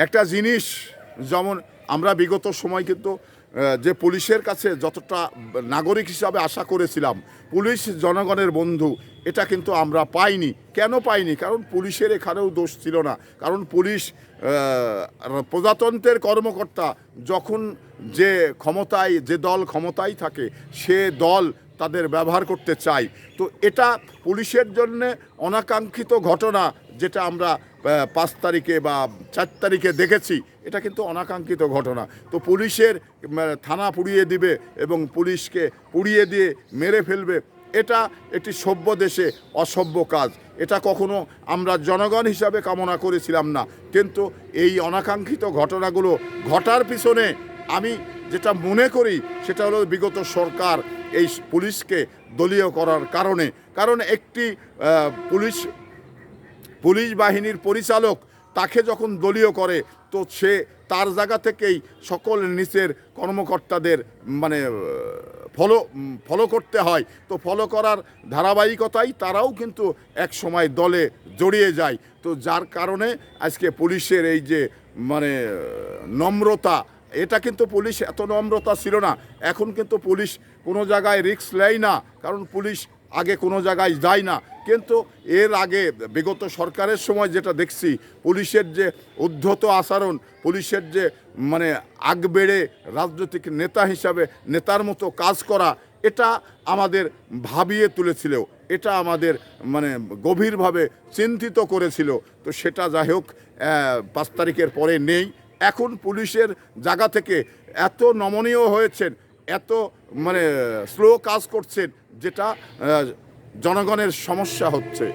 একটা জিনিস, যেমন আমরা বিগত সময় কিন্তু যে পুলিশের কাছে যতটা নাগরিক হিসাবে আশা করেছিলাম, পুলিশ জনগণের বন্ধু, এটা কিন্তু আমরা পাইনি। কেন পাইনি? কারণ পুলিশের এখানেও দোষ ছিল না। কারণ পুলিশ প্রজাতন্ত্রের কর্মকর্তা, যখন যে ক্ষমতায়, যে দল ক্ষমতায় থাকে, সে দল তাদের ব্যবহার করতে চায়। তো এটা পুলিশের জন্যে অনাকাঙ্ক্ষিত ঘটনা, যেটা আমরা 5 তারিখে বা 4 তারিখে দেখেছি, এটা কিন্তু অনাকাঙ্ক্ষিত ঘটনা। তো পুলিশের থানা পুড়িয়ে দিবে এবং পুলিশকে পুড়িয়ে দিয়ে মেরে ফেলবে, এটা একটি সভ্য দেশে অসভ্য কাজ। এটা কখনো আমরা জনগণ হিসাবে কামনা করেছিলাম না। কিন্তু এই অনাকাঙ্ক্ষিত ঘটনাগুলো ঘটার পিছনে আমি যেটা মনে করি, সেটা হলো বিগত সরকার এই পুলিশকে দলীয় করার কারণে। কারণ একটি পুলিশ বাহিনীর পরিচালক, তাকে যখন দলীয় করে, তো সে তার জায়গা থেকেই সকল নিচের কর্মকর্তাদের মানে ফলো করতে হয়। তো ফলো করার ধারাবাহিকতায় তারাও কিন্তু এক সময় দলে জড়িয়ে যায়। তো যার কারণে আজকে পুলিশের এই যে মানে নম্রতা, এটা কিন্তু পুলিশ এত নম্রতা ছিল না। এখন কিন্তু পুলিশ কোনো জায়গায় রিস্ক নেয় না, কারণ পুলিশ আগে কোনো জায়গায় যায় না। কিন্তু এর আগে বিগত সরকারের সময় যেটা দেখছি, পুলিশের যে উদ্ধত আচরণ, পুলিশের যে মানে আগ বেড়ে রাজনৈতিক নেতা হিসাবে নেতার মতো কাজ করা, এটা আমাদের ভাবিয়ে তুলেছিল, এটা আমাদের মানে গভীরভাবে চিন্তিত করেছিল। তো সেটা যাই হোক 5 তারিখের পরে নেই। এখন পুলিশের জায়গা থেকে এত নমনীয় হয়েছেন, এত মানে স্লো কাজ করছেন, যেটা জনগণের সমস্যা হচ্ছে।